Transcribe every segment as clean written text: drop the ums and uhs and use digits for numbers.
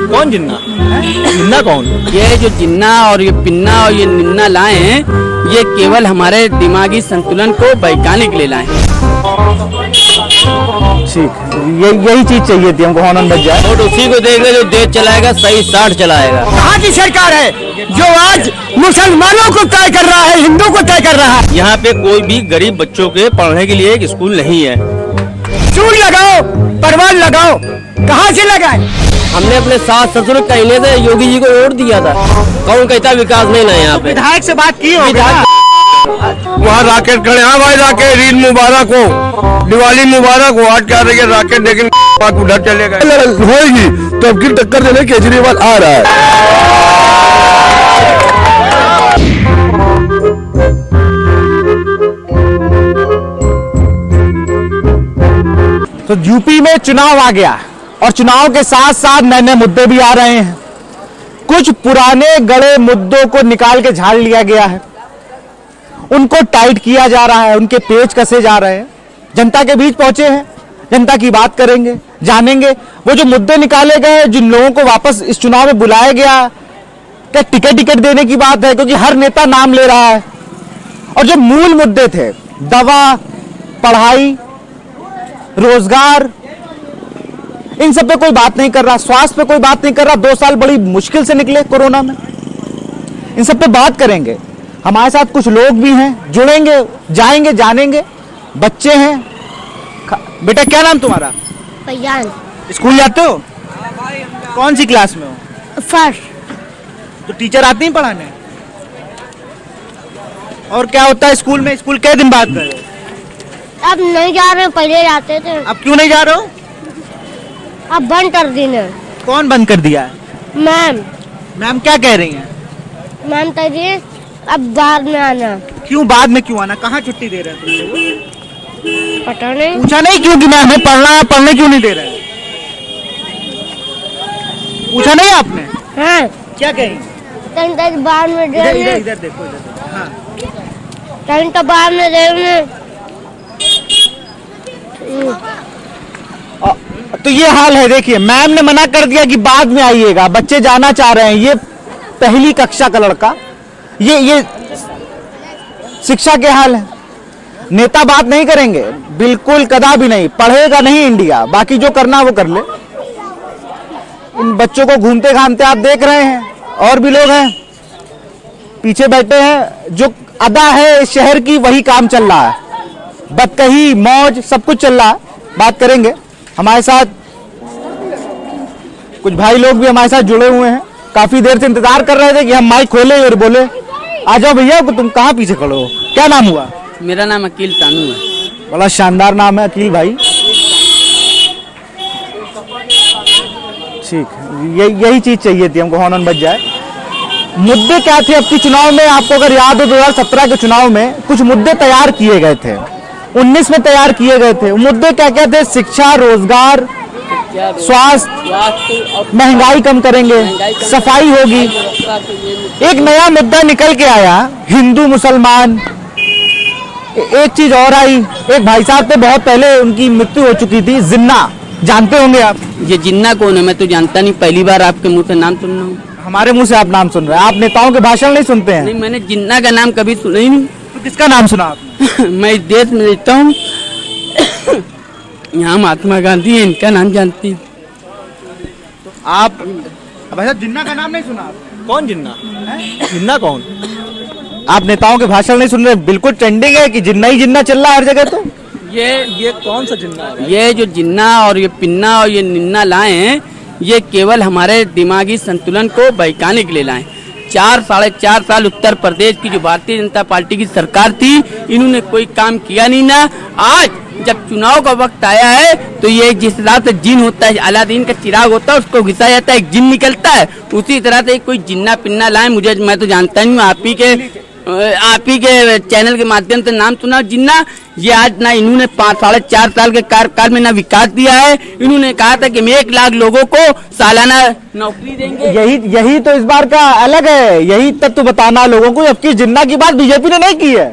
कौन जिन्ना? जिन्ना कौन? ये जो जिन्ना और ये पिन्ना और ये निन्ना लाए हैं, ये केवल हमारे दिमागी संतुलन को वैज्ञानिक ले लाए हैं। ठीक, यही चीज चाहिए थी हमको, हॉर्न बज जाए। और उसी को देख ले जो देश चलाएगा सही 60 चलाएगा। कहाँ की सरकार है जो आज मुसलमानों को तय कर रहा है, हिंदू को तय कर रहा है? यहाँ पे कोई भी गरीब बच्चों के पढ़ने के लिए एक स्कूल नहीं है। चूल लगाओ, परवाल लगाओ, कहाँ से लगाए? हमने अपने सास ससुर कहने से योगी जी को वोट दिया था। कौन कहता विकास नहीं ना यहाँ पे? विधायक से बात की हो? वहाँ राकेट खड़े। हाँ भाई राकेट, ईद मुबारक हो, दिवाली मुबारक हो। आज क्या रही है राकेट, लेकिन उधर चले गए। होगी तो अब की टक्कर देने केजरीवाल आ रहा है। तो यूपी में चुनाव आ गया और चुनाव के साथ साथ नए नए मुद्दे भी आ रहे हैं। कुछ पुराने गड़े मुद्दों को निकाल के झाड़ लिया गया है, उनको टाइट किया जा रहा है, उनके पेच कसे जा रहे हैं। जनता के बीच पहुंचे हैं, जनता की बात करेंगे, जानेंगे वो जो मुद्दे निकाले गए, जिन लोगों को वापस इस चुनाव में बुलाया गया, क्या टिकट देने की बात है? क्योंकि हर नेता नाम ले रहा है। और जो मूल मुद्दे थे, दवा, पढ़ाई, रोजगार, इन सब पे कोई बात नहीं कर रहा, स्वास्थ्य पे कोई बात नहीं कर रहा। 2 साल बड़ी मुश्किल से निकले कोरोना में, इन सब पे बात करेंगे। हमारे साथ कुछ लोग भी हैं, जुड़ेंगे, जाएंगे, जानेंगे। बच्चे हैं। बेटा क्या नाम तुम्हारा? पयान। स्कूल जाते हो? कौन सी क्लास में हो? फर्स्ट। तो टीचर आते हैं पढ़ाने? और क्या होता है स्कूल में? स्कूल कितने दिन बाद गए हो? अब नहीं जा रहे, पहले जाते थे। अब क्यों नहीं जा रहे हो? अब बंद कर दिए। कौन बंद कर दिया है? मैम। मैम क्या कह रही हैं? मैम कह रही है अब बाद में आना। क्यों बाद में क्यों आना? कहाँ छुट्टी दे रहे हैं तुमसे? पता नहीं। पूछा नहीं क्यों कि मैम हमें पढ़ना है, पढ़ने क्यों नहीं दे रहे हैं? पूछा नहीं आपने? हाँ। क्या कही? तक बाद में दे इधर इधर देखो, इधर देखो। हाँ। तक बाद में दे। तो ये हाल है। देखिए मैम ने मना कर दिया कि बाद में आइएगा, बच्चे जाना चाह रहे हैं। ये पहली कक्षा का लड़का, ये शिक्षा के हाल है। नेता बात नहीं करेंगे, बिल्कुल कदा भी नहीं। पढ़ेगा नहीं इंडिया, बाकी जो करना वो कर ले। इन बच्चों को घूमते घामते आप देख रहे हैं, और भी लोग हैं पीछे बैठे हैं। जो अदा है शहर की वही काम चल रहा है, बदकही, मौज, सब कुछ चल रहा है। बात करेंगे। हमारे साथ कुछ भाई लोग भी हमारे साथ जुड़े हुए हैं, काफी देर से इंतजार कर रहे थे कि हम माइक खोले और बोले आ जाओ भैया। तुम कहाँ पीछे खड़े हो? क्या नाम हुआ? मेरा नाम अकील तानू है। बड़ा शानदार नाम है अकील भाई। ठीक, यही चीज चाहिए थी हमको, हॉर्न बज जाए। मुद्दे क्या थे अब की चुनाव में? आपको अगर याद हो 2017 के चुनाव में कुछ मुद्दे तैयार किए गए थे, 19 में तैयार किए गए थे। मुद्दे क्या क्या थे? शिक्षा, रोजगार, स्वास्थ्य, महंगाई कम करेंगे, सफाई होगी। एक नया मुद्दा निकल के आया, हिंदू मुसलमान। एक चीज और आई, एक भाई साहब थे, बहुत पहले उनकी मृत्यु हो चुकी थी, जिन्ना, जानते होंगे आप। ये जिन्ना कौन है? मैं तो जानता नहीं, पहली बार आपके मुंह से नाम सुन रहा हूँ। हमारे मुंह से आप नाम सुन रहे हैं? आप नेताओं के भाषण नहीं सुनते हैं? नहीं, मैंने जिन्ना का नाम कभी सुना ही नहीं। तो किसका नाम सुना आपने? मैं इस देश में रहता हूँ, यहाँ महात्मा गांधी है, इनका नाम जानती हूँ। आप भाई साहब जिन्ना का नाम नहीं सुना आपने? कौन जिन्ना? जिन्ना कौन? आप नेताओं के भाषण नहीं सुन रहे? बिल्कुल ट्रेंडिंग है कि जिन्ना ही जिन्ना चल रहा है हर जगह। तो ये कौन सा जिन्ना है? ये जो जिन्ना और ये पिन्ना और ये निन्ना लाए हैं, ये केवल हमारे दिमागी संतुलन को वैज्ञानिक ले लाए। 4-4.5 साल उत्तर प्रदेश की जो भारतीय जनता पार्टी की सरकार थी, इन्होंने कोई काम किया नहीं ना। आज जब चुनाव का वक्त आया है तो ये जिस तरह से जिन होता है, अलादीन का चिराग होता है, उसको घिसा जाता है, एक जिन निकलता है, उसी तरह से कोई जिन्ना पिन्ना लाए। मैं तो जानता नहीं हूँ, आप ही के चैनल के माध्यम से नाम सुना जिन्ना। ये आज ना इन्होंने 4.5 साल के कार्यकाल में ना विकास दिया है। इन्होंने कहा था कि हम 1 लाख लोगों को सालाना नौकरी देंगे। यही तो इस बार का अलग है, यही तत्व बताना लोगों को। जबकि जिन्ना की बात बीजेपी ने नहीं की है।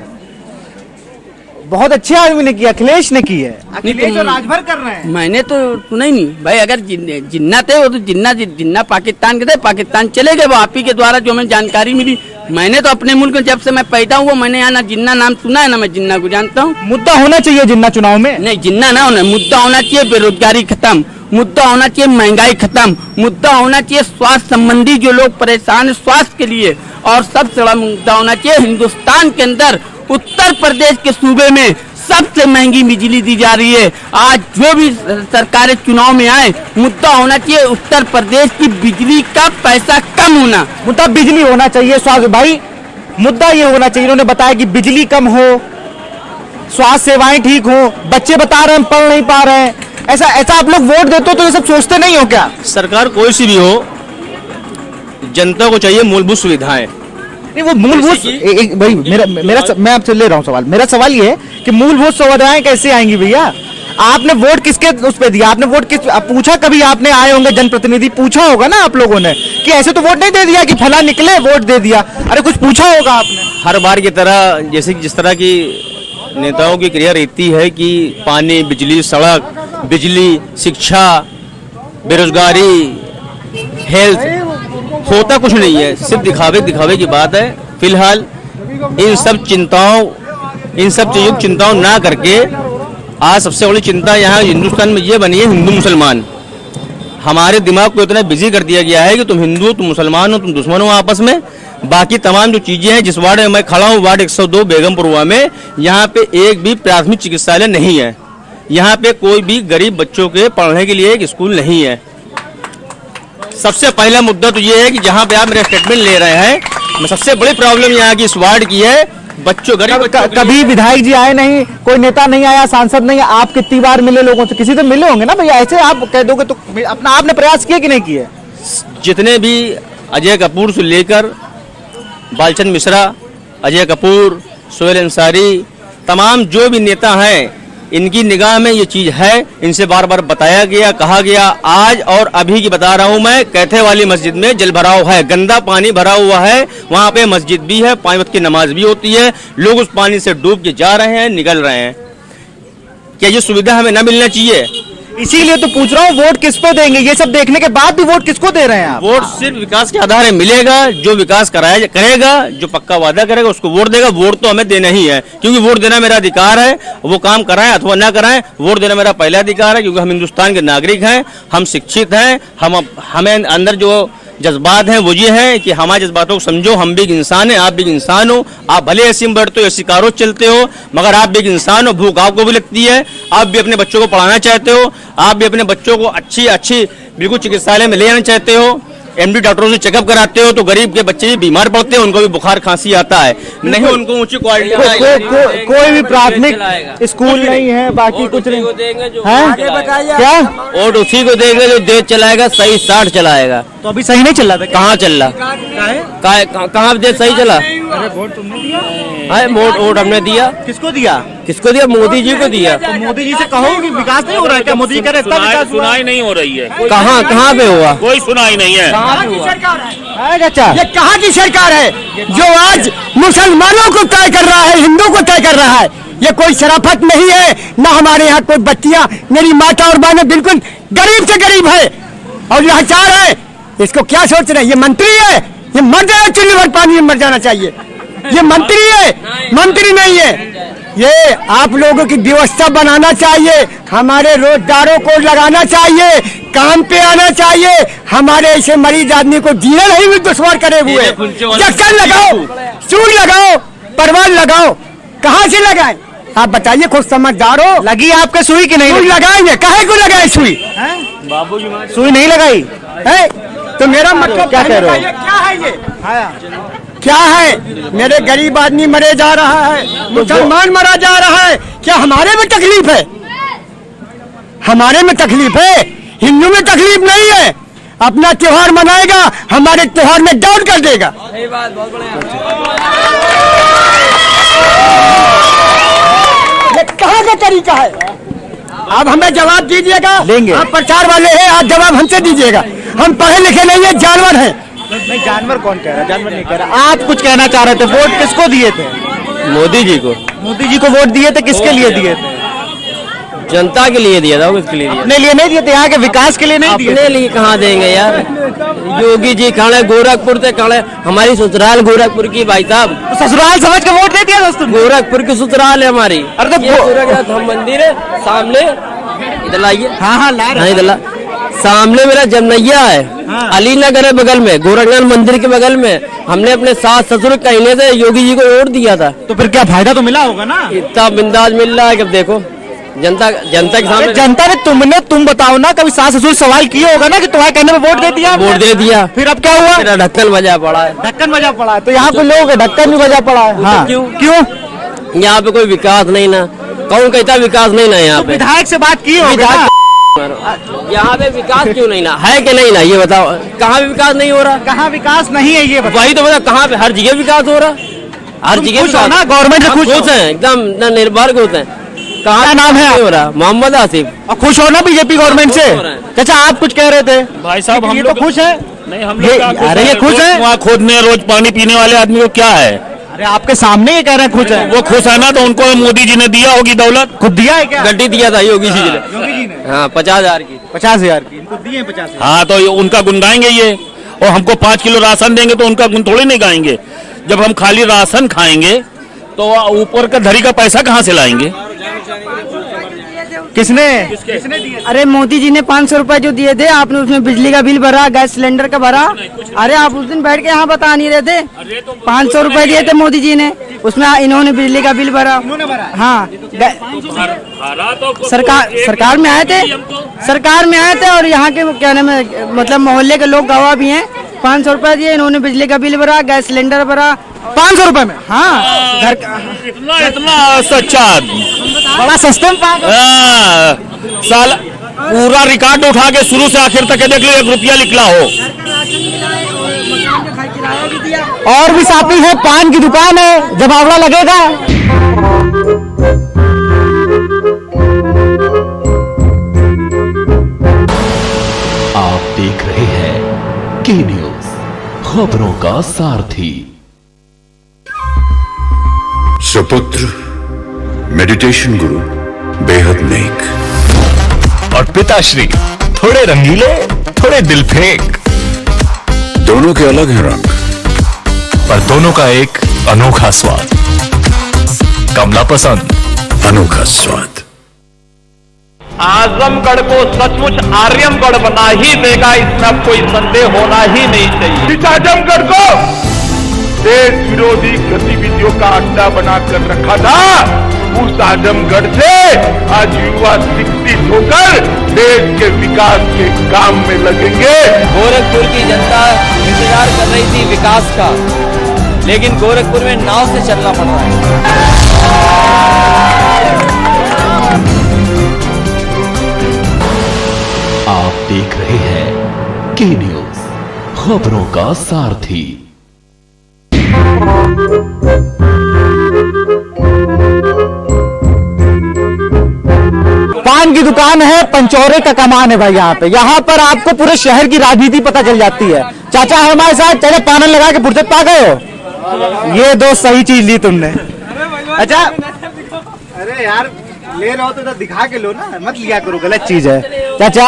बहुत अच्छे आदमी ने किया, अखिलेश ने की है। अखिलेश तुम- और राजभर कर रहे हैं। मैंने तो सुना ही नहीं भाई। अगर जिन्ना थे वो तो जिन्ना पाकिस्तान के थे, पाकिस्तान चले गए। वो आप ही के द्वारा जो हमें जानकारी मिली। मैंने तो अपने मुल्क में जब से मैं पैदा हुआ मैंने यहाँ ना जिन्ना नाम सुना है ना मैं जिन्ना को जानता हूँ। मुद्दा होना चाहिए जिन्ना चुनाव में। नहीं, जिन्ना ना होना, मुद्दा होना चाहिए बेरोजगारी खत्म, मुद्दा होना चाहिए महंगाई खत्म, मुद्दा होना चाहिए स्वास्थ्य संबंधी जो लोग परेशान है स्वास्थ्य के लिए, और सबसे बड़ा मुद्दा होना चाहिए हिंदुस्तान के अंदर उत्तर प्रदेश के सूबे में सबसे महंगी बिजली दी जा रही है। आज जो भी सरकारें चुनाव में आए, मुद्दा होना चाहिए उत्तर प्रदेश की बिजली का पैसा कम होना। मुद्दा बिजली होना चाहिए, स्वास्थ्य भाई मुद्दा ये होना चाहिए। इन्होंने बताया कि बिजली कम हो, स्वास्थ्य सेवाएं ठीक हो, बच्चे बता रहे हैं पढ़ नहीं पा रहे हैं। ऐसा आप लोग वोट देते हो तो ये सब सोचते नहीं हो क्या? सरकार कोई सी भी हो, जनता को चाहिए मूलभूत सुविधाएं। नहीं वो मूलभूत भाई मैं आपसे ले रहा हूँ सवाल। मेरा सवाल ये है कि मूलभूत सुविधाएं कैसे आएंगी भैया? आपने वोट किसके उस पे दिया? आपने वोट पूछा कभी? आपने आए होंगे जनप्रतिनिधि, पूछा होगा ना आप लोगों ने कि ऐसे तो वोट नहीं दे दिया कि फला निकले वोट दे दिया। अरे कुछ पूछा होगा आपने? हर बार की तरह जैसे जिस तरह की नेताओं की क्रिया रहती है कि पानी, बिजली, सड़क, बिजली, शिक्षा, बेरोजगारी, हेल्थ, होता कुछ नहीं है, सिर्फ दिखावे की बात है। फिलहाल इन सब चीजों की चिंताओं ना करके आज सबसे बड़ी चिंता यहाँ हिंदुस्तान में ये बनी है हिंदू मुसलमान। हमारे दिमाग को इतना बिजी कर दिया गया है कि तुम हिंदू हो, तुम मुसलमान हो, तुम दुश्मन हो आपस में। बाकी तमाम जो चीजें हैं, जिस वार्ड में मैं खड़ा हूँ वार्ड 102 बेगमपुरवा में, यहाँ पे एक भी प्राथमिक चिकित्सालय नहीं है। यहाँ पे कोई भी गरीब बच्चों के पढ़ने के लिए एक स्कूल नहीं है। सबसे पहला मुद्दा तो ये है कि जहाँ पे आप मेरा स्टेटमेंट ले रहे हैं, मैं सबसे बड़ी प्रॉब्लम यहाँ की इस वार्ड की है बच्चों, गरीब बच्चों। कभी विधायक जी आए नहीं, कोई नेता नहीं आया, सांसद नहीं। आप कितनी बार मिले लोगों से? किसी से मिले होंगे ना भैया। ऐसे आप कह दोगे तो अपना आपने प्रयास किए कि नहीं किए? जितने भी अजय कपूर से लेकर बालचंद मिश्रा, अजय कपूर, सोहेल अंसारी, तमाम जो भी नेता हैं, इनकी निगाह में ये चीज है। इनसे बार बार बताया गया, कहा गया। आज और अभी की बता रहा हूं मैं, कैथे वाली मस्जिद में जल भराव है, गंदा पानी भरा हुआ है। वहां पे मस्जिद भी है, 5 वक्त की नमाज भी होती है, लोग उस पानी से डूब के जा रहे हैं, निकल रहे हैं। क्या ये सुविधा हमें न मिलना चाहिए? इसीलिए तो पूछ रहा हूँ वोट किस पे देंगे? ये सब देखने के बाद भी वोट किसको दे रहे हैं आप? वोट सिर्फ विकास के आधार में मिलेगा। जो विकास करेगा, जो पक्का वादा करेगा उसको वोट देगा। वोट तो हमें देना ही है, क्योंकि वोट देना मेरा अधिकार है। वो काम कराएं अथवा ना कराएं, वोट देना मेरा पहला अधिकार है, क्योंकि हम हिंदुस्तान के नागरिक हैं, हम शिक्षित हैं। हमें अंदर जो जज्बात हैं वो ये है कि हमारे जज्बातों को समझो। हम भी एक इंसान हैं, आप भी एक इंसान हो। आप भले ऐसी में बैठते हो, ऐसी कारों चलते हो, मगर आप भी एक इंसान हो। भूख आपको भी लगती है, आप भी अपने बच्चों को पढ़ाना चाहते हो, आप भी अपने बच्चों को अच्छी बिल्कुल चिकित्सालय में ले जाना चाहते हो। एमडी डॉक्टरों से चेकअप कराते हो, तो गरीब के बच्चे भी बीमार पड़ते हैं, उनको भी बुखार खांसी आता है। नहीं उनको ऊंची क्वालिटी कोई भी प्राथमिक स्कूल नहीं है, बाकी कुछ नहीं है। क्या और उसी को देंगे जो देश चलाएगा, सही 60 चलाएगा। तो अभी सही नहीं चल रहा था? कहाँ चल रहा? कहाँ देश सही चला? अरे वोट तुमने दिया? वोट हमने दिया। किसको दिया? किसको दिया? मोदी जी को दिया। तो मोदी जी से कहो कि विकास नहीं हो रहा है क्या? मोदी जी कह रहे इतना विकास हुआ। सुनाई नहीं हो रही है। कहाँ पे हुआ? कोई सुनाई नहीं है। चाचा ये कहाँ की सरकार है जो आज मुसलमानों को तय कर रहा है, हिंदू को तय कर रहा है? ये कोई शराफत नहीं है। ना हमारे यहाँ कोई बच्चियाँ, मेरी माता और बहनें बिल्कुल गरीब से गरीब है और लाचार है। इसको क्या सोच रहे हैं? ये मंत्री है, ये मर जाए, चुल्ली भर पानी में मर जाना चाहिए। ये मंत्री है, मंत्री नहीं है। ये आप लोगों की व्यवस्था बनाना चाहिए, हमारे रोजगारों को लगाना चाहिए, काम पे आना चाहिए। हमारे ऐसे मरीज आदमी को जीना नहीं भी दुश्वार करे हुए। जक्सन लगाओ, सुई लगाओ, परवाल लगाओ, कहाँ से लगाएं? आप बताइए, खुद समझदार हो। लगी आपके सुई की नहीं? सुई लगाएंगे, काहे को लगाए सुई? सुई नहीं लगाई है तो मेरा मतलब क्या कह रहे हो? क्या है ये? क्या है? मेरे गरीब आदमी मरे जा रहा है, मुसलमान मरा जा रहा है। क्या हमारे में तकलीफ है? हमारे में तकलीफ है, हिंदू में तकलीफ नहीं है। अपना त्योहार मनाएगा, हमारे त्योहार में डाउन कर देगा। ये कहाँ का तरीका है? आप हमें जवाब दीजिएगा। देंगे। आप प्रचार वाले हैं, आप जवाब हमसे दीजिएगा। हम पढ़े लिखे नहीं है, जानवर हैं। नहीं, जानवर कौन कह रहा है? जानवर नहीं कह रहा। आप कुछ कहना चाह रहे थे, वोट किसको दिए थे? मोदी जी को। मोदी जी को वोट दिए थे, किसके लिए दिए थे? जनता के लिए दिया था, किसके लिए दिया? अपने लिए नहीं दिए थे, यहाँ के विकास के लिए नहीं दिए अपने लिए कहाँ देंगे यार? योगी जी खड़े गोरखपुर से, खड़े हमारी ससुराल गोरखपुर की भाई साहब। तो ससुराल समझ के वोट दे दिया दोस्तों? गोरखपुर की ससुराल है हमारी। अरे तो ये गोरखनाथ हम मंदिर है सामने, इधर लाइए। हाँ ला रहे हैं। इधर ला, सामने मेरा जमनैया है, अली नगर है बगल में, गोरखनाथ मंदिर के बगल में। हमने अपने सास ससुर कहने से योगी जी को वोट दिया था। तो फिर क्या फायदा तो मिला होगा ना? इतना बिंदास मिल रहा है कि अब देखो जनता के सामने। जनता ने तुम बताओ ना, कभी सास ससुर सवाल किए होगा ना कि तुम्हारे कहने में वोट दे दिया? वोट दे दिया, फिर अब क्या हुआ? मेरा ढक्कन बजा पड़ा है। ढक्कन बजा पड़ा है, तो यहाँ पे लोग ढक्कन भी बजा पड़ा है। हाँ, क्यों? यहाँ पे कोई विकास नहीं ना, कौन कहता विकास नहीं ना यहाँ पे? विधायक से बात की होगी ना? यहाँ पे विकास क्यों नहीं ना है कि नहीं ना, ये बताओ। कहाँ पे विकास नहीं हो रहा? कहाँ विकास नहीं है ये बताओ? वही तो बताओ, कहाँ पे? हर जगह विकास हो रहा, हर जगह खुश हो ना? गवर्नमेंट से खुश हैं, एकदम निर्भर खुश हैं। कहाँ नाम है हो रहा? मोहम्मद आसिफ। और खुश हो ना बीजेपी गवर्नमेंट से? चाचा आप कुछ कह रहे थे? भाई साहब हम ये लोग तो खुश है। नहीं, हम लोग क्या खुश अरे ये हैं? खुश है? वहाँ खोदने रोज पानी पीने वाले आदमी को क्या है? अरे आपके सामने ये कह रहे हैं खुश है। वो खुश है ना, तो उनको मोदी जी ने दिया होगी दौलत। खुद दिया है क्या? गड्डी दिया था योगी जी ने। योगी जी ने हाँ 50,000 की। 50,000 की इनको दिए 50,000। हाँ, तो उनका गुण गाएंगे ये, और हमको 5 किलो राशन देंगे तो उनका गुण थोड़ी नहीं गाएंगे। जब हम खाली राशन खाएंगे तो ऊपर का धरी का पैसा कहाँ से लाएंगे? किसने? अरे मोदी जी ने 500 रुपए जो दिए थे, आपने उसमें बिजली का बिल भरा, गैस सिलेंडर का भरा। अरे आप उस दिन बैठ के यहाँ बता नहीं रहे थे? 500 रुपए दिए थे मोदी जी ने, उसमें इन्होंने बिजली का बिल भरा। हाँ, सरकार में आए थे, सरकार में आए थे, और यहाँ के क्या नाम है, मतलब मोहल्ले के लोग गवाह भी हैं। 500 रुपए दिए इन्होंने, बिजली का बिल भरा, गैस सिलेंडर भरा। 500 रुपए में? हाँ, घर इतना सच्चा आदमी, बड़ा सस्ते में साल पूरा रिकॉर्ड उठा के शुरू से आखिर तक देख लो, 1 रुपया निकला हो। और भी साथी है, पान की दुकान है, जमावड़ा लगेगा। आप देख रहे हैं के न्यूज, खबरों का सारथी। सुपुत्र मेडिटेशन गुरु बेहद नेक, और पिताश्री थोड़े रंगीले, थोड़े दिल फेंक। दोनों के अलग हैं रंग, पर दोनों का एक अनोखा स्वाद। कमला पसंद, अनोखा स्वाद। आजमगढ़ को सचमुच आर्यमगढ़ बना ही देगा, इसमें अब कोई संदेह होना ही नहीं चाहिए। इस आजमगढ़ को देश विरोधी गतिविधियों का अड्डा बनाकर रखा था, उस आजमगढ़ से आज युवा शिक्षित होकर देश के विकास के काम में लगेंगे। गोरखपुर की जनता इंतजार कर रही थी विकास का, लेकिन गोरखपुर में नाव से चलना पड़ रहा है। आप देख रहे हैं के न्यूज, खबरों का सारथी। पान की दुकान है, पंचौरे का कमान है भाई। यहाँ पर आपको पूरे शहर की राजनीति पता चल जाती है। चाचा है हमारे साथ, चले पान लगा के फुर्सत पा गए हो। ये दो सही चीज ली तुमने। अच्छा, अरे यार ले रहे हो तो दिखा के लो ना, मत लिया करो, गलत चीज है। चाचा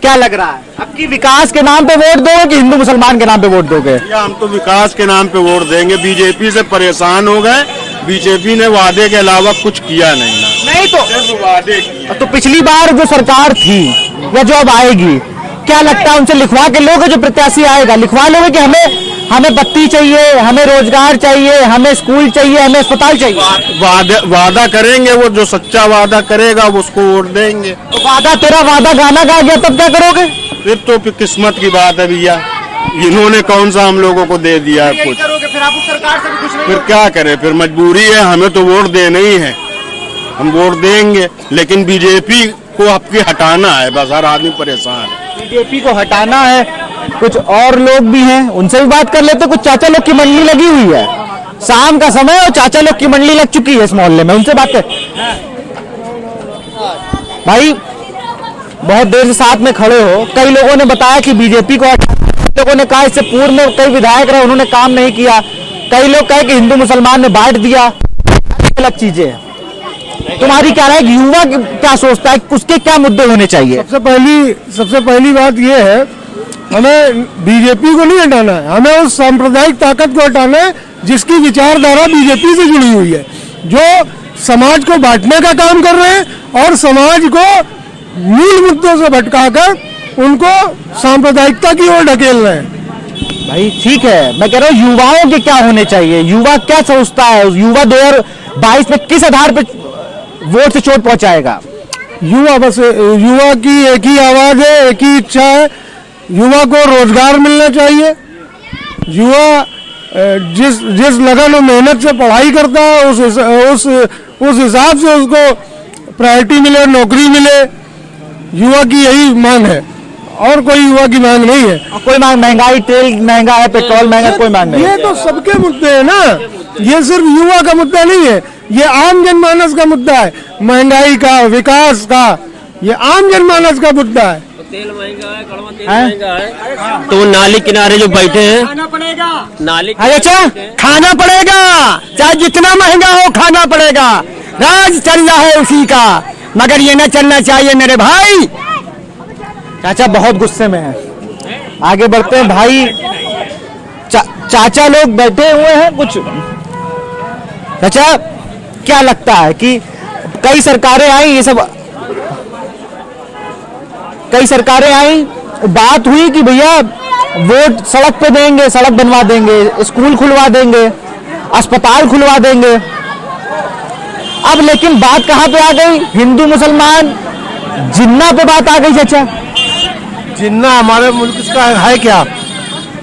क्या लग रहा है, अब की विकास के नाम पे वोट दोगे कि हिंदू मुसलमान के नाम पे वोट दोगे? हम तो विकास के नाम पे वोट देंगे। बीजेपी से परेशान हो गए, बीजेपी ने वादे के अलावा कुछ किया नहीं ना। नहीं तो सिर्फ वादे किए। तो पिछली बार जो सरकार थी या जो अब आएगी, क्या लगता है उनसे लिखवा के लोगे? जो प्रत्याशी आएगा लिखवा लोगे कि हमें बत्ती चाहिए, हमें रोजगार चाहिए, हमें स्कूल चाहिए, हमें अस्पताल चाहिए? वादा करेंगे, वो जो सच्चा वादा करेगा उसको वोट देंगे। तो वादा तेरा वादा गाना गा गया, तब क्या करोगे? फिर तो किस्मत की बात है भैया, इन्होंने कौन सा हम लोगों को दे दिया है कुछ। फिर आप उस सरकार से भी खुश नहीं? फिर क्या करें, फिर मजबूरी है, हमें तो वोट देना ही है, हम वोट देंगे। लेकिन बीजेपी को आपकी हटाना है, बस हर आदमी परेशान है। बीजेपी को हटाना है। कुछ और लोग भी हैं, उनसे भी बात कर लेते। कुछ चाचा लोग की मंडली लगी हुई है, शाम का समय और चाचा लोग की मंडली लग चुकी है इस मोहल्ले में, उनसे बात कर। भाई बहुत देर से साथ में खड़े हो, कई लोगों ने बताया कि बीजेपी को, लोगों ने कहा इससे पूर्व में कई विधायक रहे उन्होंने काम नहीं किया, कई लोग कहे कि हिंदू मुसलमान ने बांट दिया, अलग चीजें हैं। तुम्हारी क्या राय, युवा क्या सोचता है, उसके क्या मुद्दे होने चाहिए? सबसे पहली बात यह है, हमें बीजेपी को नहीं हटाना है, हमें उस सांप्रदायिक ताकत को हटाना है जिसकी विचारधारा बीजेपी से जुड़ी हुई है, जो समाज को बांटने का काम कर रहे हैं और समाज को मूल मुद्दों से भटकाकर उनको सांप्रदायिकता की ओर ढकेल रहे हैं। भाई ठीक है, मैं कह रहा हूँ युवाओं के क्या होने चाहिए, युवा क्या सोचता है, युवा 2022 में किस आधार पर वोट से चोट पहुंचाएगा? युवा की एक ही आवाज है, एक ही इच्छा है, युवा को रोजगार मिलना चाहिए। युवा जिस लगन और मेहनत से पढ़ाई करता है उस हिसाब से उसको प्रायोरिटी मिले, नौकरी मिले, युवा की यही मांग है और कोई युवा की मांग नहीं है। कोई मांग, महंगाई, तेल महंगा है, पेट्रोल महंगा, कोई मांग नहीं। ये तो सबके मुद्दे हैं ना, ये सिर्फ युवा का मुद्दा नहीं है, ये आम जनमानस का मुद्दा है, महंगाई का, विकास का, ये आम जनमानस का मुद्दा है। तेल महंगा है, कड़वा तेल महंगा है, तो नाली किनारे जो बैठे हैं, खाना पड़ेगा, नाली अच्छा खाना पड़ेगा, चाहे जितना महंगा हो खाना पड़ेगा, राज चल रहा है उसी का, मगर ये न चलना चाहिए मेरे भाई। चाचा बहुत गुस्से में है, आगे बढ़ते हैं भाई। चाचा लोग बैठे हुए हैं कुछ। चाचा क्या लगता है कि कई सरकारें आई, ये सब कई सरकारें आई, बात हुई कि भैया वोट सड़क पे देंगे, सड़क बनवा देंगे, स्कूल खुलवा देंगे, अस्पताल खुलवा देंगे। अब लेकिन बात कहां पे आ गई, हिंदू मुसलमान जिन्ना पे बात आ गई। चाचा जिन्ना हमारे मुल्क का है क्या?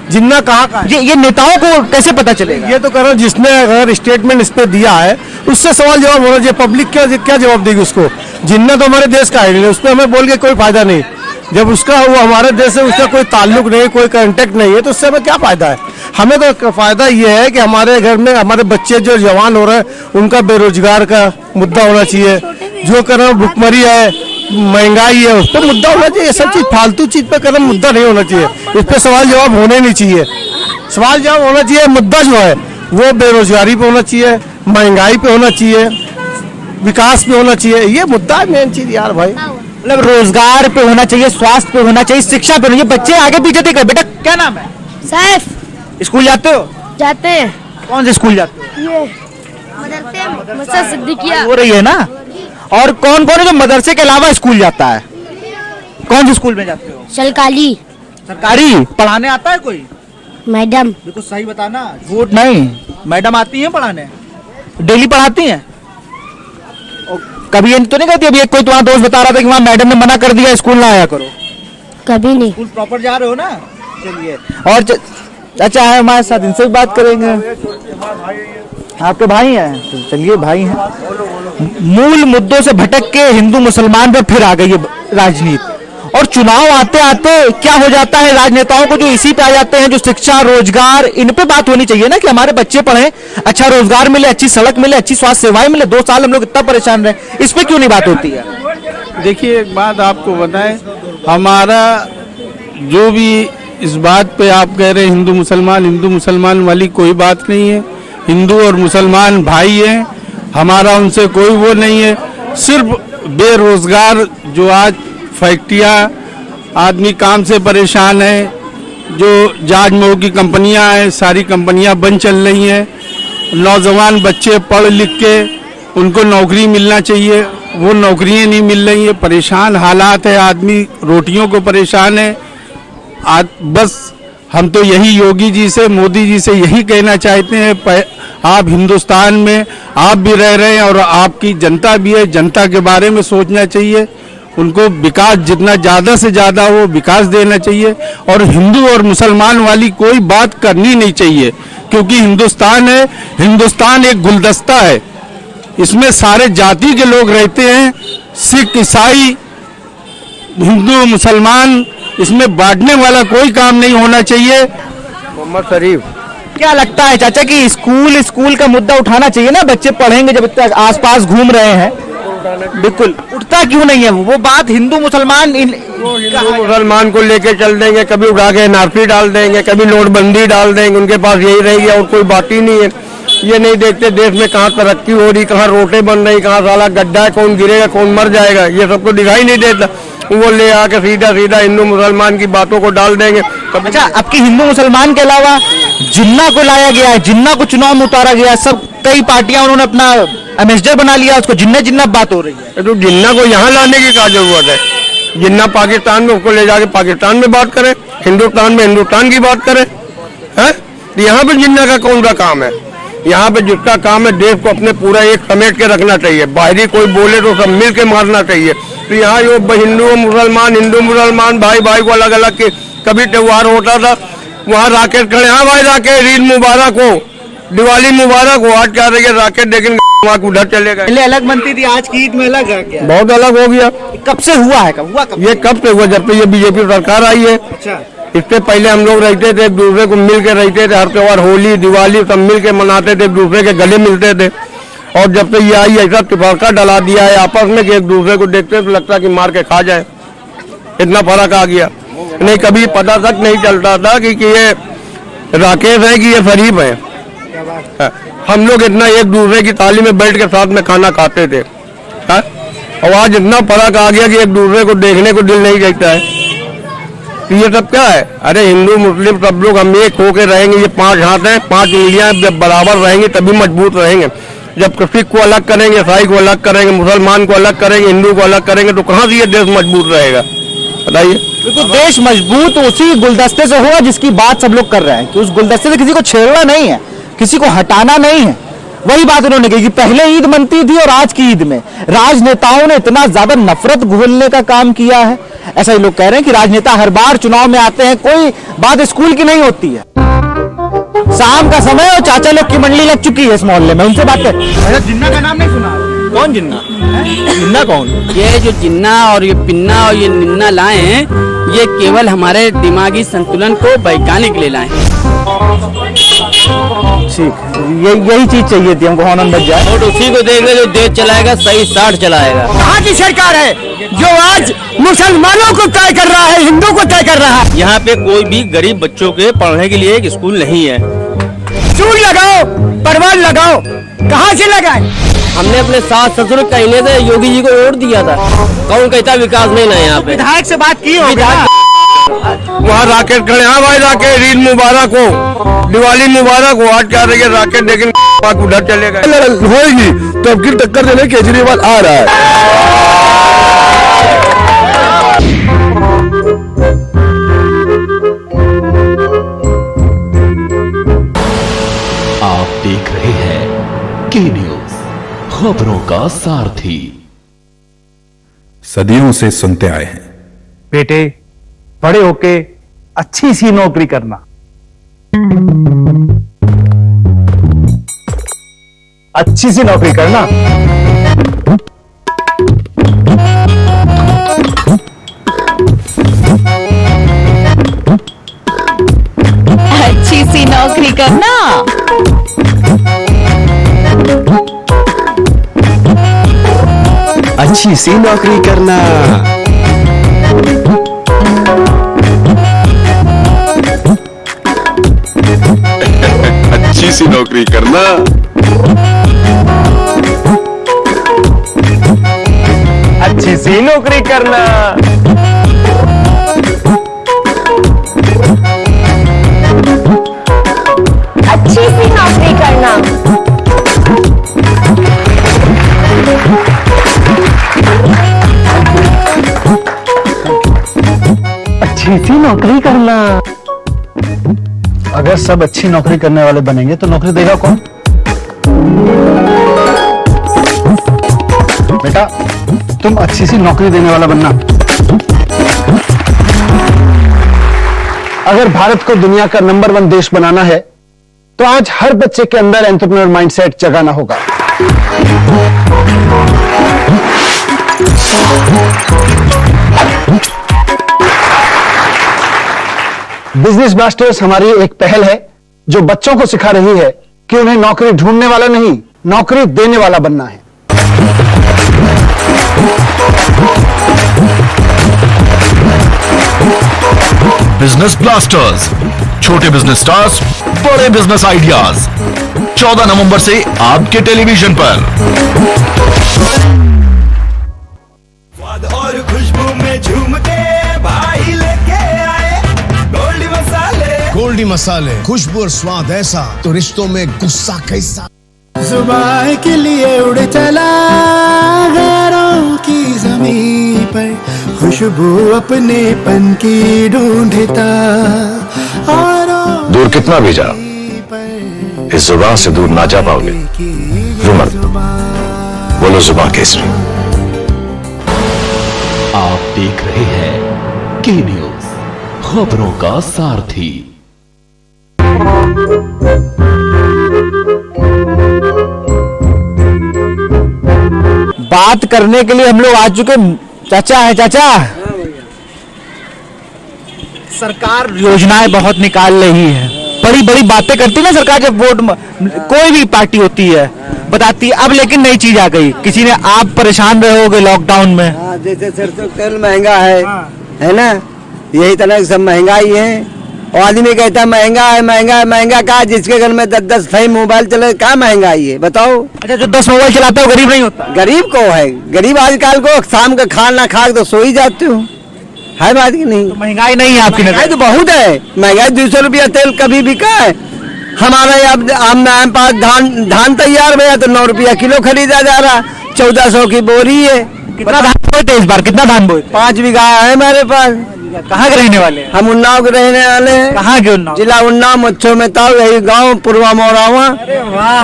जिन्ना कहाँ का है? ये नेताओं को कैसे पता चलेगा? ये तो कह रहा हूँ, जिसने अगर स्टेटमेंट इस पे दिया है उससे सवाल जवाब होना चाहिए। पब्लिक क्या जवाब देगी उसको? जिन्ना तो हमारे देश का है, उस पर हमें बोल के कोई फायदा नहीं। जब उसका वो हमारे देश से उसका कोई ताल्लुक नहीं, कोई कांटेक्ट नहीं है, तो उससे हमें क्या फायदा है? हमें तो फायदा ये है कि हमारे घर में हमारे बच्चे जो जवान हो रहे हैं उनका बेरोजगार का मुद्दा होना चाहिए, जो कर रहे भुखमरी है, महंगाई है, उस पर मुद्दा होना चाहिए। सब चीज फालतू चीज पे करना मुद्दा नहीं होना चाहिए, इस पे सवाल जवाब होने नहीं चाहिए। सवाल जवाब होना चाहिए, मुद्दा जो है वो बेरोजगारी पे होना चाहिए, महंगाई पे होना चाहिए, विकास पे होना चाहिए, ये मुद्दा है मेन चीज यार भाई। मतलब रोजगार पे होना चाहिए, स्वास्थ्य पे होना चाहिए, शिक्षा पे होना चाहिए। बच्चे आगे पीछे देख रहे। बेटा क्या नाम है? सैफ। स्कूल जाते हो? जाते हैं। कौन से स्कूल जाते हो? ये मदरसे सिद्दीकिया हो रही है ना। और कौन कौन है जो मदरसे के अलावा स्कूल जाता है? कौन से स्कूल में जाते हो? सरकारी। सरकारी? पढ़ाने आता है कोई? मैडम। देखो सही बताना, झूठ नहीं। मैडम आती हैं पढ़ाने? डेली पढ़ाती हैं? कभी ये तो नहीं कहती अभी एक कोई तुम्हारा दोस्त बता रहा था कि वहाँ मैडम ने मना कर दिया स्कूल ना आया करो? कभी नहीं। स्कूल प्रॉपर जा रहे हो ना? चलिए। और चाचा है हमारे साथ, इनसे भी बात करेंगे। आपके भाई हैं? तो चलिए भाई हैं। मूल मुद्दों से भटक के हिंदू मुसलमान पे फिर आ गई है राजनीति, और चुनाव आते आते क्या हो जाता है, राजनेताओं को जो इसी पे आ जाते हैं, जो शिक्षा, रोजगार, इन पे बात होनी चाहिए ना कि हमारे बच्चे पढ़े, अच्छा रोजगार मिले, अच्छी सड़क मिले, अच्छी स्वास्थ्य सेवाएं मिले। 2 साल हम लोग इतना परेशान रहे, इस पे क्यों नहीं बात होती है? देखिए एक बात आपको बताएं, हमारा जो भी इस बात पे आप कह रहे हैं हिंदू मुसलमान वाली कोई बात नहीं है। हिंदू और मुसलमान भाई हैं, हमारा उनसे कोई वो नहीं है। सिर्फ बेरोजगार जो आज फैक्ट्रियाँ, आदमी काम से परेशान है, जो जहाज मोह की कंपनियां हैं, सारी कंपनियां बंद चल रही हैं। नौजवान बच्चे पढ़ लिख के उनको नौकरी मिलना चाहिए, वो नौकरियां नहीं मिल रही है, परेशान हालात है, आदमी रोटियों को परेशान है। बस हम तो यही योगी जी से, मोदी जी से यही कहना चाहते हैं, आप हिंदुस्तान में आप भी रह रहे हैं और आपकी जनता भी है, जनता के बारे में सोचना चाहिए। उनको विकास जितना ज़्यादा से ज़्यादा वो विकास देना चाहिए, और हिंदू और मुसलमान वाली कोई बात करनी नहीं चाहिए, क्योंकि हिंदुस्तान है, हिंदुस्तान एक गुलदस्ता है, इसमें सारे जाति के लोग रहते हैं, सिख, ईसाई, हिंदू, मुसलमान, इसमें बांटने वाला कोई काम नहीं होना चाहिए। मोहम्मद शरीफ। क्या लगता है चाचा कि स्कूल का मुद्दा उठाना चाहिए ना? बच्चे पढ़ेंगे जब इतना आसपास घूम रहे हैं बिल्कुल उठता क्यों नहीं है वो बात हिंदू मुसलमान हिंदू मुसलमान को लेके चल देंगे, कभी उठा के एनआरसी डाल देंगे, कभी नोटबंदी डाल देंगे, उनके पास यही रहेगी और कोई बात ही नहीं है। ये नहीं देखते देश में कहाँ तरक्की हो रही, कहाँ रोटें बन रही, कहाँ साला गड्ढा है, कौन गिरेगा कौन मर जाएगा, ये सबको दिखाई नहीं देता। वो ले आके सीधा सीधा हिंदू मुसलमान की बातों को डाल देंगे। अच्छा, अब की हिंदू मुसलमान के अलावा जिन्ना को लाया गया है, जिन्ना को चुनाव में उतारा गया है, सब कई पार्टियां उन्होंने अपना एम्बेसडर बना लिया, उसको जिन्ना जिन्ना बात हो रही है। तो जिन्ना को यहाँ लाने की क्या जरूरत है? जिन्ना पाकिस्तान में, उसको ले जाके पाकिस्तान में बात करें, हिंदुस्तान में हिंदुस्तान की बात करें, है? यहाँ पे जिन्ना का कौन सा काम है? यहाँ पे जिसका काम है देश को अपने पूरा एक समेट के रखना चाहिए, बाहरी कोई बोले तो सब मिल के मारना चाहिए। तो यहाँ जो हिंदू मुसलमान भाई भाई को अलग अलग के कभी त्योहार होता था, वहाँ राकेट खड़े, हाँ भाई राकेट, ईद मुबारक हो, दिवाली मुबारक हो, आज क्या रही है राकेट, लेकिन वहाँ उधर चले गए। पहले अलग बनती थी, आज की ईद में अलग है क्या? बहुत अलग हो गया। कब से हुआ है? ये कब से हुआ? जब से ये बीजेपी सरकार आई है। अच्छा, इससे पहले हम लोग रहते थे, एक दूसरे को मिल के रहते थे, हर त्योहार होली दिवाली सब मिल के मनाते थे, एक दूसरे के गले मिलते थे। और जब से ये आई ऐसा तफरका डला दिया है आपस में कि एक दूसरे को देखते तो लगता कि मार के खा जाए, इतना फर्क आ गया। नहीं कभी पता तक नहीं चलता था कि ये राकेश है कि ये शरीफ है। हम लोग इतना एक दूसरे की थाली में बैठ के साथ में खाना खाते थे, और आज इतना फर्क आ गया कि एक दूसरे को देखने को दिल नहीं कहता है। तो ये सब क्या है? अरे हिंदू मुस्लिम सब लोग हम एक होके रहेंगे, ये 5 हाथ हैं, 5 उंगलियां जब बराबर रहेंगी तभी मजबूत रहेंगे। जब सिख को अलग करेंगे, ईसाई को अलग करेंगे, मुसलमान को अलग करेंगे, हिंदू को अलग करेंगे, तो कहाँ से ये देश मजबूत रहेगा? बताइए। तो देश मजबूत उसी गुलदस्ते से होगा जिसकी बात सब लोग कर रहे हैं कि उस गुलदस्ते से किसी को छेड़ना नहीं है, किसी को हटाना नहीं है। वही बात उन्होंने कही कि पहले ईद मनती थी और आज की ईद में राजनेताओं ने इतना ज्यादा नफरत घोलने का काम किया है। ऐसा ही लोग कह रहे हैं कि राजनेता हर बार चुनाव में आते हैं, कोई बात स्कूल की नहीं होती है। शाम का समय और चाचा लोग की मंडली लग चुकी है इस मोहल्ले में, उनसे बात कर। जिन्ना का नाम नहीं सुना? कौन जिन्ना? जिन्ना कौन? ये जो जिन्ना और ये पिन्ना और ये निन्ना लाए हैं, ये केवल हमारे दिमागी संतुलन को वैज्ञानिक ले लाए हैं। ठीक, यही चीज चाहिए थी हमको, हॉर्न बज जाए और उसी को देंगे जो देश चलाएगा, सही 60 चलाएगा। कहाँ की सरकार है जो आज मुसलमानों को तय कर रहा है, हिंदू को तय कर रहा है? यहाँ पे कोई भी गरीब बच्चों के पढ़ने के लिए एक स्कूल नहीं है। चूड़ लगाओ, परवान लगाओ, कहाँ से लगाए? हमने अपने सास ससुर कहने से योगी जी को वोट दिया था, कौन कहता विकास नहीं ना यहाँ पे? विधायक से बात की होगी। वहाँ राकेट खड़े, हाँ भाई राकेट, ईद मुबारक हो, दिवाली मुबारक हो, आज क्या रही है राकेट, लेकिन उधर चले गए। होगी तो अब की टक्कर देने केजरीवाल आ रहा है। आप देख रहे हैं के न्यूज, खबरों का सारथी। सदियों से सुनते आए हैं, बेटे बड़े होके अच्छी सी नौकरी करना, अच्छी सी नौकरी करना। अच्छी सी नौकरी करना। अच्छी सी नौकरी करना। अच्छी सी नौकरी करना। अच्छी सी नौकरी करना। अच्छी सी नौकरी करना। अच्छी सी नौकरी करना। अगर सब अच्छी नौकरी करने वाले बनेंगे तो नौकरी देगा कौन? बेटा तुम अच्छी सी नौकरी देने वाला बनना। अगर भारत को दुनिया का नंबर 1 देश बनाना है तो आज हर बच्चे के अंदर एंटरप्रेन्योर माइंडसेट जगाना होगा। बिजनेस मास्टर्स हमारी एक पहल है जो बच्चों को सिखा रही है कि उन्हें नौकरी ढूंढने वाला नहीं, नौकरी देने वाला बनना है। बिजनेस ब्लास्टर्स, छोटे बिजनेस स्टार्स, बड़े बिजनेस आइडियाज, 14 नवंबर से आपके टेलीविजन पर। और खुशबू में झूम के भाई लेके आए गोल्डी मसाले। गोल्डी मसाले, खुशबू और स्वाद ऐसा तो रिश्तों में गुस्सा कैसा। जुबान के लिए उड़ चला गैरों की जमीन पर, खुशबू अपने पन की ढूंढता। दूर कितना भी जाओ, इस जुबान से दूर ना जा पाओगे। रुमर बोलो जुबान केसरी। आप देख रहे हैं के न्यूज, खबरों का सारथी। बात करने के लिए हम लोग आ चुके। चाचा है, चाचा सरकार योजनाएं बहुत निकाल रही है, बड़ी बड़ी बातें करती है ना सरकार। जब वोट कोई भी पार्टी होती है बताती है, अब लेकिन नई चीज आ गई। किसी ने आप परेशान रहे होगे लॉकडाउन में। जैसे सरसों तेल महंगा है ना, यही तरह सब महंगाई है। और आदमी कहता है महंगा है, महंगा है, महंगा का। जिसके घर में 10-10 सही मोबाइल चले, क्या महंगाई है बताओ। अच्छा, जो 10 मोबाइल चलाता है वो गरीब नहीं होता? गरीब को है, गरीब आजकल को शाम का खाना खा के तो सो ही जाते हो, है बात की नहीं। तो महंगाई नहीं है आपकी नजर? तो बहुत है महंगाई। 200 रुपया तेल कभी बिका है हमारा। अब पास धान तैयार भैया तो 9 रुपया किलो खरीदा जा रहा। 1400 की बोरी है। कितना धान बोए थे इस बार? कितना धान बोए? 5 बीघा है हमारे पास। कहाँ के रहने वाले हैं? हम उन्नाव के रहने वाले हैं। कहाँ के उन्नाव? जिला उन्नाव, मुच्छो में ताऊ, यही गाँव पुरवा मोरावा। अरे वाह,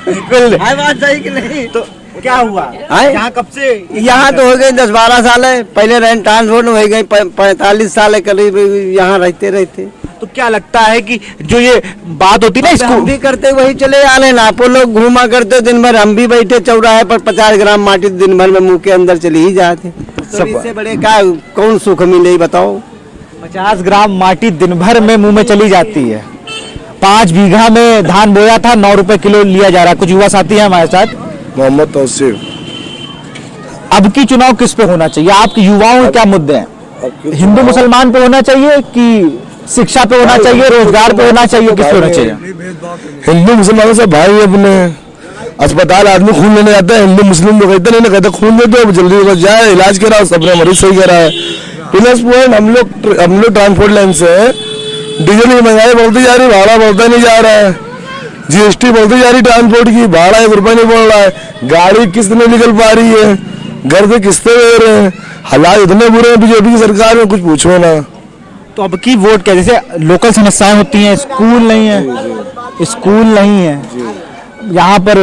बिल्कुल है बात सही कि नहीं? तो क्या हुआ यहाँ कब से? यहाँ तो हो गए 10-12 साल है। पहले रहन ट्रांसपोर्ट में हो गई 45 साल करीब यहाँ रहते रहते। तो क्या लगता है कि जो ये बात होती ना, इसको भी करते वही चले आ रहे ना। आप लोग घूमा करते दिन भर, हम भी बैठे चौराहे पर 50 ग्राम माटी दिन भर में मुंह के अंदर चली ही जाते। तो इससे बड़े क्या कौन सुख मिले बताओ। 50 ग्राम माटी दिन भर में मुंह में चली जाती है। 5 बीघा में धान बोया था, 9 रुपए किलो लिया जा रहा है। कुछ युवा साथी है हमारे साथ। मोहम्मद तौसीफ। अब की चुनाव किस पे होना चाहिए? आपके युवाओं के क्या मुद्दे हैं? हिंदू मुसलमान पे होना चाहिए कि शिक्षा पे होना चाहिए, रोजगार पे होना चाहिए, किस पे होना चाहिए? हिंदू मुसलमानों से भाई अपने अस्पताल आदमी खून लेने जाता है, हिंदू मुस्लिम लोग कहते नहीं, कहते खून दे दो जल्दी जाए, इलाज करा, सबने मरीज सही करा है। प्लस पॉइंट हम लोग ट्रांसपोर्ट लाइन से डीजल की महंगाई बढ़ती जा रही, भाड़ा बढ़ता नहीं जा रहा है। जीएसटी बढ़ती जा रही ट्रांसपोर्ट की, भाड़ा 1 रुपया नहीं बढ़ रहा है। गाड़ी किस्त नहीं निकल पा रही है, घर से किस्तें दे रहे हैं। हालात इतने बुरे हैं बीजेपी की सरकार में, कुछ पूछो ना। तो अब की वोट क्या, जैसे लोकल समस्याएं होती हैं, स्कूल नहीं है, स्कूल नहीं है यहाँ पर,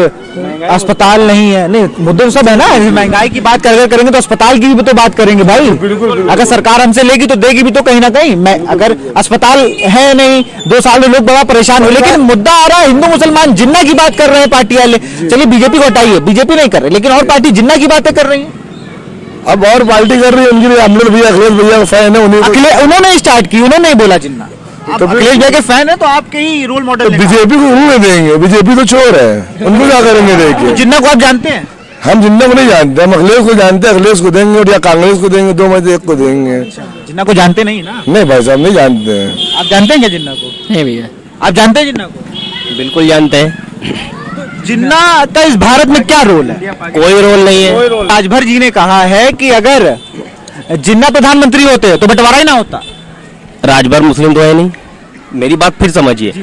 अस्पताल नहीं है। नहीं, मुद्दे तो सब है ना। महंगाई की बात करेंगे तो अस्पताल की भी तो बात करेंगे भाई। अगर सरकार हमसे लेगी तो देगी भी तो कहीं ना कहीं। मैं अगर अस्पताल है नहीं, 2 साल में लोग बड़ा परेशान हो। लेकिन मुद्दा आ रहा है हिंदू मुसलमान जिन्ना की बात कर रहे हैं पार्टी वाले। चलिए बीजेपी को हटाइए, बीजेपी नहीं कर रहे, लेकिन और पार्टी जिन्ना की बातें कर रही है। अब और पार्टी कर रही है उनके लिए। अमृत भैया, अखिलेश भैया का फैन है, उन्होंने स्टार्ट की, उन्होंने ही बोला जिन्ना। तो अखिलेश भैया के फैन है तो आपके ही रोल मॉडल। बीजेपी को उन्हें देंगे, बीजेपी तो चोर है, उनको क्या करेंगे देंगे। जिन्ना को आप जानते हैं? हम जिन्ना को नहीं जानते, हम अखिलेश को जानते हैं। अखिलेश को देंगे और या कांग्रेस को देंगे, 2 में से 1 को देंगे। जिन्ना को जानते नहीं ना? नहीं भाई साहब, नहीं जानते हैं। आप जानते हैं क्या जिन्ना को? नहीं भैया। आप जानते हैं जिन्ना को? बिल्कुल जानते हैं। जिन्ना का इस भारत में क्या रोल है? कोई रोल नहीं है। राजभर जी ने कहा है कि अगर जिन्ना प्रधानमंत्री होते तो बंटवारा ही ना होता। राजभर मुस्लिम तो है नहीं, मेरी बात फिर समझिए।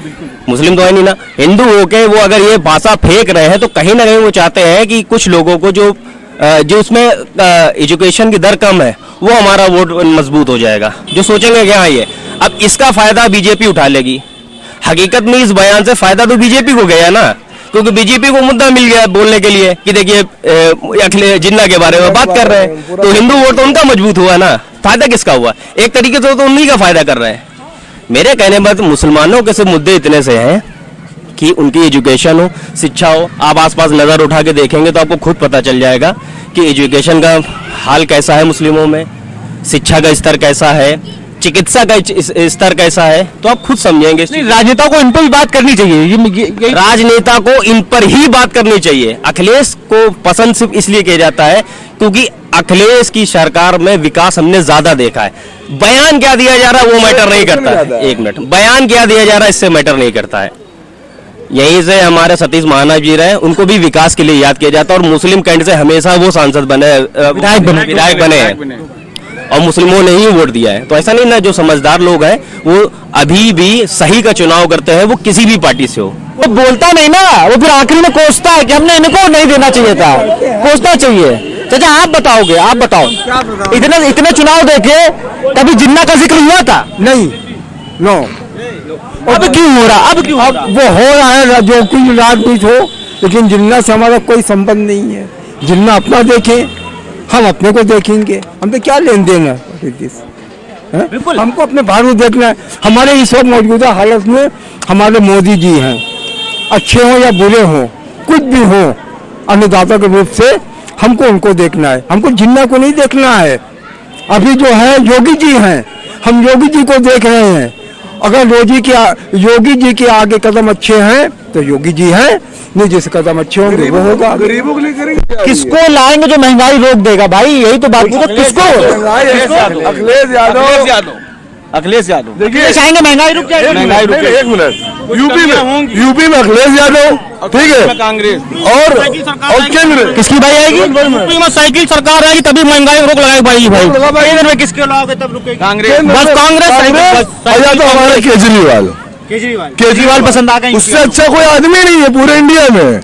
मुस्लिम तो है नहीं ना, हिंदू होके वो अगर ये भाषा फेंक रहे हैं तो कहीं ना कहीं वो चाहते हैं कि कुछ लोगों को जो उसमें एजुकेशन की दर कम है, वो हमारा वोट मजबूत हो जाएगा। जो सोचेंगे क्या ये, अब इसका फायदा बीजेपी उठा लेगी। हकीकत में इस बयान से फायदा तो बीजेपी को गया ना, क्योंकि बीजेपी को मुद्दा मिल गया बोलने के लिए कि देखिए अखिलेश जिन्ना के बारे में बात कर रहे हैं, तो हिंदू वोट तो उनका मजबूत हुआ ना। फायदा किसका हुआ? एक तरीके से तो उन्हीं का फायदा कर रहे हैं। मेरे कहने पर मुसलमानों के से मुद्दे इतने से हैं कि उनकी एजुकेशन हो, शिक्षा हो। आप आसपास नजर उठा के देखेंगे तो आपको खुद पता चल जाएगा कि एजुकेशन का हाल कैसा है मुस्लिमों में, शिक्षा का स्तर कैसा है, चिकित्सा का स्तर कैसा है, तो आप खुद समझेंगे। राजनेताओं को इन पर भी बात करनी चाहिए। ये राजनेता को इन पर ही बात करनी चाहिए। अखिलेश को पसंद सिर्फ इसलिए किया जाता है क्योंकि अखिलेश की सरकार में विकास हमने ज्यादा देखा है। बयान क्या दिया जा रहा है वो मैटर नहीं करता है। एक मिनट, बयान क्या दिया जा रहा है इससे मैटर नहीं करता है। यहीं से हमारे सतीश महाना जी रहे, उनको भी विकास के लिए याद किया जाता है और मुस्लिम कैंड से हमेशा वो सांसद बने, विधायक बने हैं और मुस्लिमों ने ही वोट दिया है। तो ऐसा नहीं ना, जो समझदार लोग हैं वो अभी भी सही का चुनाव करते हैं, वो किसी भी पार्टी से हो। वो बोलता नहीं ना, वो फिर आखिरी में कोसता है कि हमने इनको नहीं देना चाहिए था, कोसना चाहिए। चाचा आप बताओगे, आप बताओ, इतने चुनाव देखे, कभी जिन्ना का जिक्र हुआ था? नहीं, नो। अब क्यों हो रहा? अब क्यों वो हो रहा है, जो कुछ राजनीति हो, लेकिन जिन्ना से हमारा कोई संबंध नहीं है। जिन्ना अपना देखें, हम अपने को देखेंगे, हम तो क्या लेन देन है। बिल्कुल, हमको अपने भारत देखना है। हमारे इस वक्त मौजूदा हालत में हमारे मोदी जी हैं, अच्छे हो या बुरे हो, कुछ भी हो, अन्नदाता के रूप से हमको उनको देखना है, हमको जिन्ना को नहीं देखना है। अभी जो है योगी जी हैं, हम योगी जी को देख रहे हैं। अगर योगी जी के आगे कदम अच्छे हैं तो योगी जी हैं, नहीं जैसे कदम अच्छे होंगे वो होगा। गरीबों के लिए करेंगे। किसको लाएंगे जो महंगाई रोक देगा भाई? यही तो बात पूछो, किसको? अखिलेश यादव देखिए आएंगे, महंगाई रुक जाएगी। महंगाई रुक जाएगी। एक मिनट, यूपी में अखिलेश यादव, ठीक है, कांग्रेस और केंद्र किसकी भाई आएगी? यूपी में साइकिल सरकार आएगी तभी महंगाई रोक लगाएगी भाई। केंद्र में किसके लाओगे तब रुकेगी? कांग्रेस, बस कांग्रेस। या तो हमारे केजरीवाल पसंद आ गए। उससे अच्छा कोई आदमी नहीं है पूरे इंडिया में,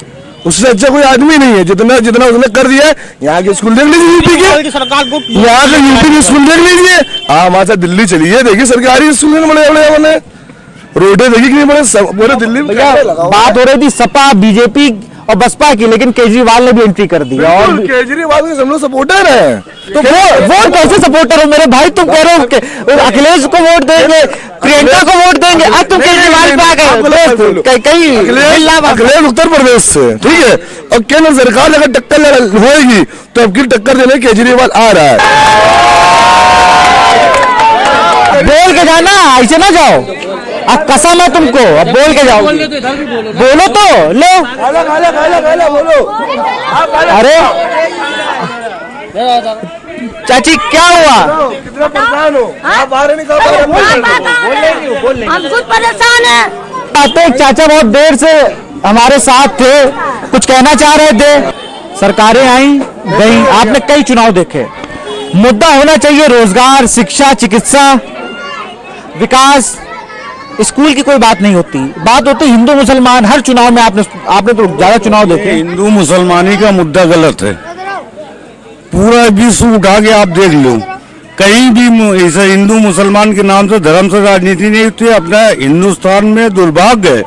उससे अच्छा कोई आदमी नहीं है। जितना उसने कर दिया है। यहाँ के स्कूल देख लीजिए, यूपी के सरकार को, यहाँ के यूपी के स्कूल देख लीजिए। हाँ, हमारे साथ दिल्ली चलिए, देखिए सरकारी स्कूल बड़े बड़े बने, रोडे देखिए कितनी बड़े पूरे दिल्ली में। बात हो रही थी सपा, बीजेपी और बसपा की, लेकिन केजरीवाल ने भी एंट्री कर दी। और केजरीवाल के हम लोग सपोर्टर हैं। तो वो कैसे सपोर्टर हो मेरे भाई? तुम कह रहे हो कि अखिलेश को वोट देंगे, प्रियंका को वोट देंगे, अब तुम केजरीवाल पे आ गए। अखिलेश उत्तर प्रदेश से, ठीक है, और केंद्र सरकार अगर टक्कर होगी तो अब की टक्कर देने केजरीवाल आ रहा है। बोल के जाना, ऐसे ना जाओ, अब कसम है तुमको, अब बोल के जाओ। बोलो तो लो, बोलो। अरे चाची क्या हुआ? कितना परेशान हो? आप बाहर निकल, हम खुद परेशान हैं। एक चाचा बहुत देर से हमारे साथ थे, कुछ कहना चाह रहे थे। सरकारें आई गई, आपने कई चुनाव देखे, मुद्दा होना चाहिए रोजगार, शिक्षा, चिकित्सा, विकास। स्कूल की कोई बात नहीं होती, बात होती हिंदू मुसलमान। हर चुनाव में आपने तो ज्यादा चुनाव देखे। हिंदू मुसलमानी का मुद्दा गलत है, पूरा विश्व उठा के आप देख लो, कहीं भी ऐसा हिंदू मुसलमान के नाम से धर्म से राजनीति नहीं होती। अपना हिंदुस्तान में दुर्भाग्य है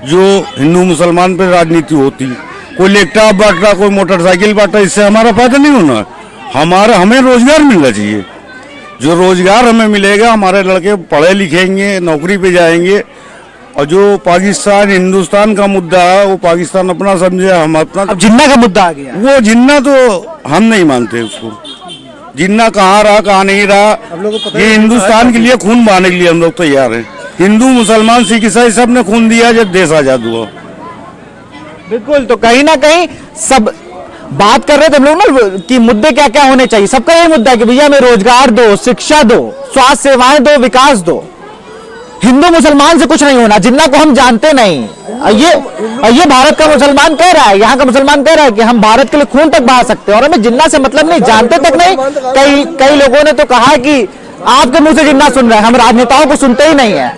जो हिंदू मुसलमान पे राजनीति होती। कोई लैपटॉप बांट रहा, कोई मोटरसाइकिल बांट रहा, इससे हमारा फायदा नहीं होना। हमें रोजगार मिलना चाहिए। जो रोजगार हमें मिलेगा, हमारे लड़के पढ़े लिखेंगे, नौकरी पे जाएंगे। और जो पाकिस्तान हिंदुस्तान का मुद्दा है वो पाकिस्तान अपना समझे, हम अपना। अब जिन्ना का मुद्दा आ गया, वो जिन्ना तो हम नहीं मानते उसको। जिन्ना कहाँ रहा कहाँ नहीं रहा, ये हिंदुस्तान के लिए खून बहाने के लिए हम लोग तैयार हैं। हिंदू मुसलमान सिख ईसाई सब ने खून दिया जब देश आजाद हुआ। बिल्कुल, तो कहीं ना कहीं सब बात कर रहे थे हम लोग ना कि मुद्दे क्या क्या होने चाहिए। सबका यही मुद्दा है कि भैया हमें रोजगार दो, शिक्षा दो, स्वास्थ्य सेवाएं दो, विकास दो। हिंदू मुसलमान से कुछ नहीं होना, जिन्ना को हम जानते नहीं। ये भारत का मुसलमान कह रहा है, यहाँ का मुसलमान कह रहा है कि हम भारत के लिए खून तक बहा सकते हैं और हमें जिन्ना से मतलब नहीं, जानते तक नहीं। कई लोगों ने तो कहा कि आपके मुंह से जिन्ना सुन रहे हैं, हम राजनेताओं को सुनते ही नहीं है।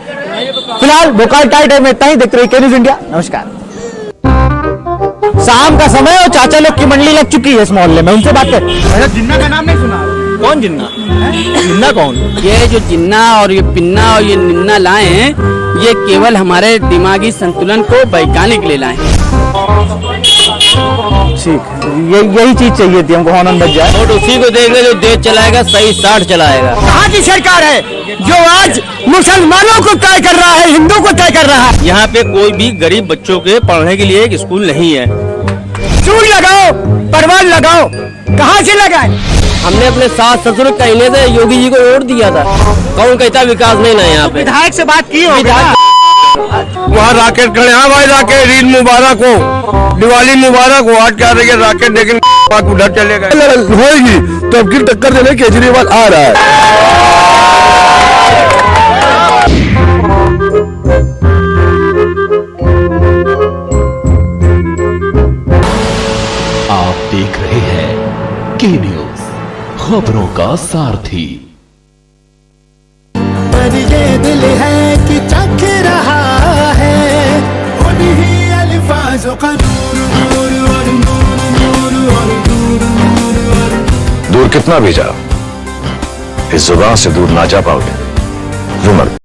फिलहाल भोकाल टाइट है में इतना ही। देखते रहिए के न्यूज़ इंडिया। नमस्कार। शाम का समय और चाचा लोग की मंडली लग चुकी है इस मोहल्ले में, उनसे बात कर। जिन्ना का नाम नहीं सुना? कौन जिन्ना? जिन्ना कौन? ये जो जिन्ना और ये पिन्ना और ये निन्ना लाए हैं, ये केवल हमारे दिमागी संतुलन को वैज्ञानिक ले लाए। ठीक, यही चीज चाहिए थी हमको, हॉर्न बज जाए और उसी को देख ले जो देश चलाएगा, सही 60 चलाएगा। कहाँ की सरकार है जो आज मुसलमानों को तय कर रहा है, हिंदू को तय कर रहा है? यहाँ पे कोई भी गरीब बच्चों के पढ़ने के लिए एक स्कूल नहीं है। चूल लगाओ, परवाल लगाओ, कहाँ से लगाए? हमने अपने सास ससुर कहने से योगी जी को वोट दिया था। कौन कहता विकास नहीं ना यहाँ पे? विधायक से बात की हो? वहाँ राकेट खड़े। हाँ भाई राकेट, ईद मुबारक हो, दिवाली मुबारक हो। आज क्या रही है राकेट, लेकिन उधर चले गए। होगी तो अब की टक्कर देने केजरीवाल आ रहा है। आप देख रहे हैं के न्यूज, खबरों का सारथी। पर ये दिल है कि चख रहा है उन्हीं अल्फाजों का दूर कितना भी जाओ, इस जुबान से दूर ना जा पाओगे। रुमर।